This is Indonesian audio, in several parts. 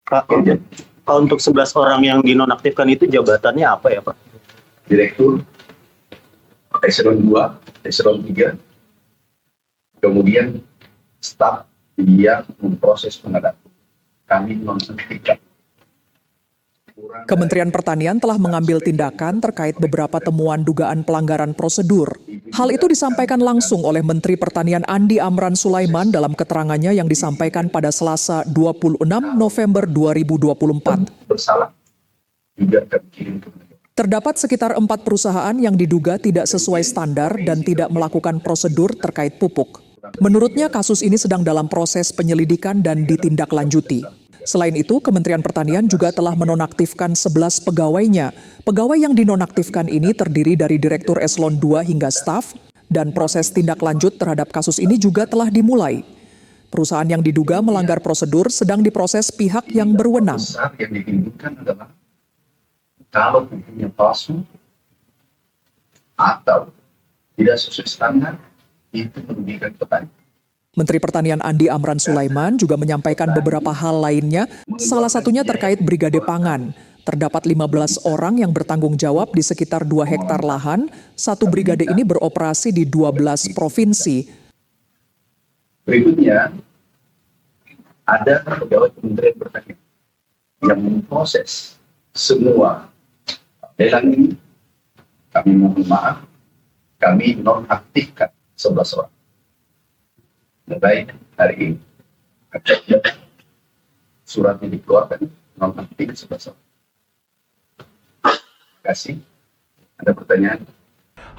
Kak, kalau untuk 11 orang yang dinonaktifkan itu jabatannya apa ya, Pak? Direktur, eselon 2, eselon 3, kemudian staf yang memproses pengadaan. Kami menghentikan. Kementerian Pertanian telah mengambil tindakan terkait beberapa temuan dugaan pelanggaran prosedur. Hal itu disampaikan langsung oleh Menteri Pertanian Andi Amran Sulaiman dalam keterangannya yang disampaikan pada Selasa 26 November 2024. Bersalah juga kami kirim ke mereka. Terdapat sekitar 4 perusahaan yang diduga tidak sesuai standar dan tidak melakukan prosedur terkait pupuk. Menurutnya kasus ini sedang dalam proses penyelidikan dan ditindaklanjuti. Selain itu, Kementerian Pertanian juga telah menonaktifkan 11 pegawainya. Pegawai yang dinonaktifkan ini terdiri dari Direktur Eselon 2 hingga staf, dan proses tindak lanjut terhadap kasus ini juga telah dimulai. Perusahaan yang diduga melanggar prosedur sedang diproses pihak yang berwenang. Besar yang ditimbulkan adalah kalau pupuknya palsu atau tidak sesuai standar, itu merugikan petani. Menteri Pertanian Andi Amran Sulaiman juga menyampaikan beberapa hal lainnya, salah satunya terkait Brigade Pangan. Terdapat 15 orang yang bertanggung jawab di sekitar 2 hektar lahan, satu brigade ini beroperasi di 12 provinsi. Berikutnya, ada pegawai Kementerian Pertanian yang memproses semua lelang ini. Kami mohon maaf, kami nonaktifkan 11 orang. Mulai hari ini, suratnya dikeluarkan, nonaktif 11 orang. Terima kasih. Ada pertanyaan?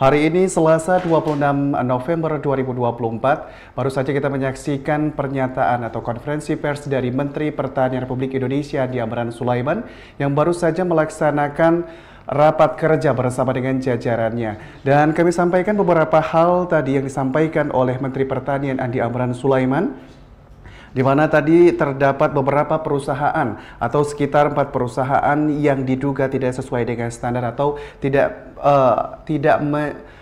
Hari ini Selasa 26 November 2024, baru saja kita menyaksikan pernyataan atau konferensi pers dari Menteri Pertanian Republik Indonesia Andi Amran Sulaiman yang baru saja melaksanakan rapat kerja bersama dengan jajarannya. Dan kami sampaikan beberapa hal tadi yang disampaikan oleh Menteri Pertanian Andi Amran Sulaiman, di mana tadi terdapat beberapa perusahaan atau sekitar 4 perusahaan yang diduga tidak sesuai dengan standar atau tidak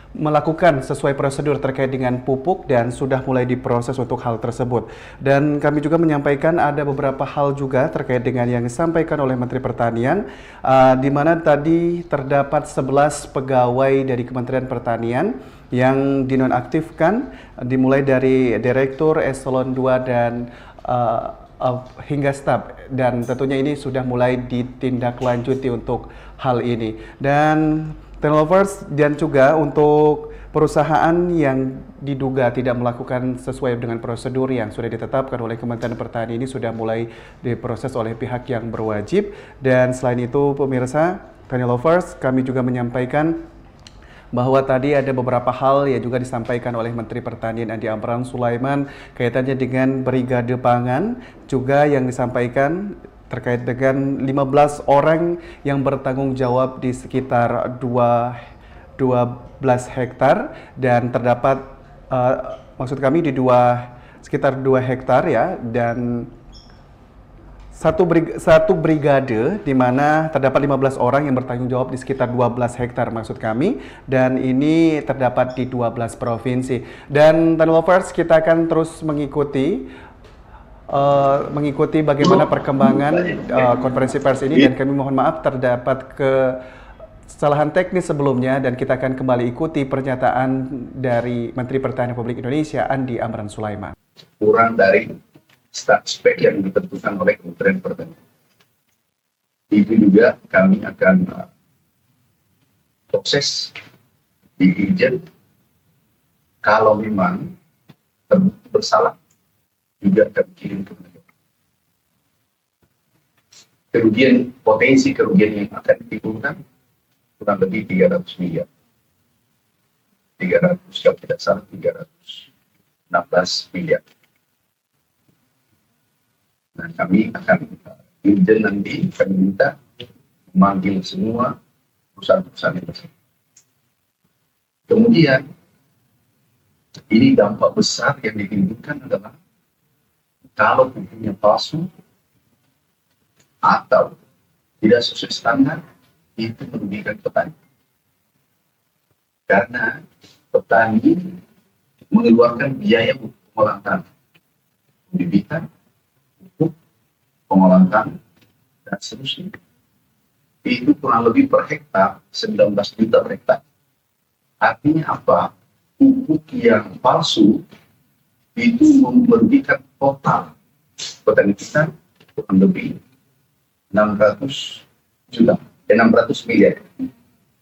melakukan sesuai prosedur terkait dengan pupuk dan sudah mulai diproses untuk hal tersebut. Dan kami juga menyampaikan ada beberapa hal juga terkait dengan yang disampaikan oleh Menteri Pertanian, di mana tadi terdapat 11 pegawai dari Kementerian Pertanian yang dinonaktifkan, dimulai dari Direktur, Eselon 2 dan hingga staf, dan tentunya ini sudah mulai ditindaklanjuti untuk hal ini. Dan turnovers dan juga untuk perusahaan yang diduga tidak melakukan sesuai dengan prosedur yang sudah ditetapkan oleh Kementerian Pertanian ini sudah mulai diproses oleh pihak yang berwajib. Dan selain itu pemirsa Tani Lovers, kami juga menyampaikan bahwa tadi ada beberapa hal yang juga disampaikan oleh Menteri Pertanian Andi Amran Sulaiman kaitannya dengan Brigade Pangan, juga yang disampaikan terkait dengan 15 orang yang bertanggung jawab di sekitar 12 hektar dan terdapat maksud kami di sekitar 2 hektar ya, dan satu brigade di mana terdapat 15 orang yang bertanggung jawab di sekitar 12 hektar maksud kami, dan ini terdapat di 12 provinsi. Dan Tani Lovers, kita akan terus mengikuti bagaimana perkembangan konferensi pers ini, dan kami mohon maaf terdapat kesalahan teknis sebelumnya, dan kita akan kembali ikuti pernyataan dari Menteri Pertanian Republik Indonesia Andi Amran Sulaiman. Kurang dari spek yang ditentukan oleh Kementerian Pertanian. Itu juga kami akan proses di Irjen. Kalau memang bersalah, juga kami kirim ke mereka. Potensi kerugian yang akan ditimbulkan kurang lebih 300 miliar. 300, kalau tidak salah 316 miliar. Nah, kami akan Irjen nanti kami minta memanggil semua perusahaan-perusahaan itu. Kemudian ini dampak besar yang ditimbulkan adalah kalau pupuknya palsu atau tidak sesuai standar, itu merugikan petani. Karena petani mengeluarkan biaya untuk pengolahan tanah, pembibitan, pupuk, pengolahan tanah, dan seterusnya. Itu kurang lebih per hektar 19 juta per hektar. Artinya apa? Pupuk yang palsu itu merugikan total petani kita kurang lebih 600 juta, 600 miliar,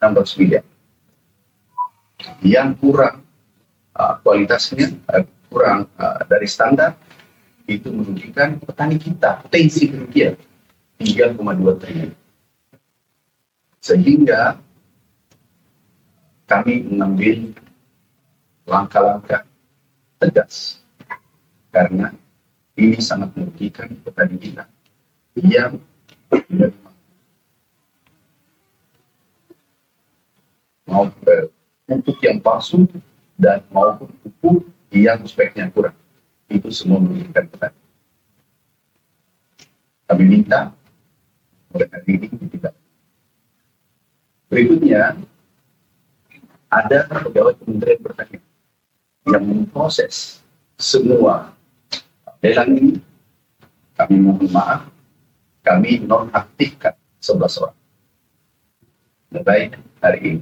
600 miliar. Yang kurang kualitasnya kurang dari standar, itu merugikan petani kita, potensi kerugian 3,2 triliun. Sehingga kami mengambil langkah-langkah tegas karena ini sangat merugikan petani kita yang mau pupuk yang palsu dan maupun pupuk yang speknya kurang, itu semua merugikan petani. Kami minta mulai hari ini tidak. Berikutnya ada pegawai Kementerian Pertanian yang memproses semua lelang ini. Kami mohon maaf, kami nonaktifkan 11 orang. Mulai hari ini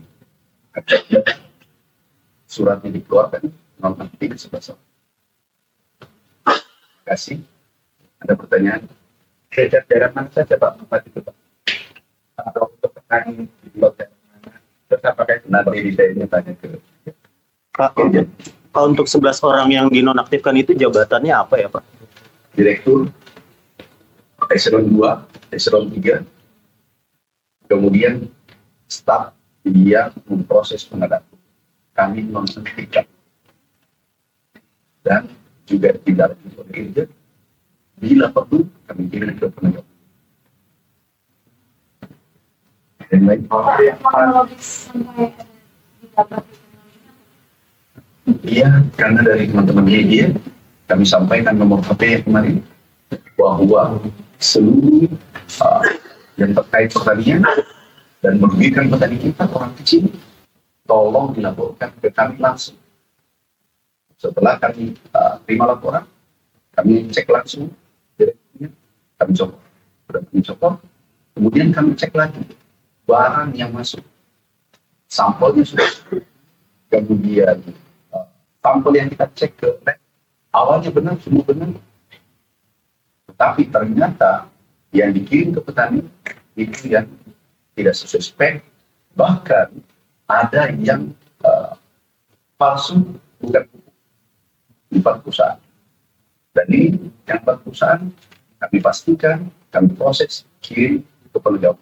suratnya dikeluarkan, nonaktif 11 orang. Terima kasih. Ada pertanyaan? Daerah mana saja Pak tempat itu Pak? Atau untuk petani di luar daerah mana? Terus apakah itu Nanti saya tanya ke Pak, untuk 11 orang yang dinonaktifkan itu jabatannya apa ya Pak? Direktur eselon 2, eselon 3, kemudian staf yang memproses pengadaan. Kami nonaktifkan dan juga tidak oleh bila perlu kami kirim ke penegak. Dan lain kronologis sampai didapat. iya, karena dari teman-teman media kami sampaikan nomor HP kemarin bahwa seluruh yang terkait pertanian dan merugikan petani kita orang kecil, tolong dilaporkan ke kami langsung. Setelah kami terima laporan, kami cek langsung direkturnya, kami copot. Sudah kami copot, kemudian kami cek lagi barang yang masuk, sampelnya sudah, kemudian sampel yang kita cek ke lab, awalnya benar, semua benar, tetapi ternyata yang dikirim ke petani itu yang tidak sesuai spek, bahkan ada yang palsu, bukan di 4 perusahaan. Dan ini yang 4 perusahaan kami pastikan, kami proses, kirim ke penegak.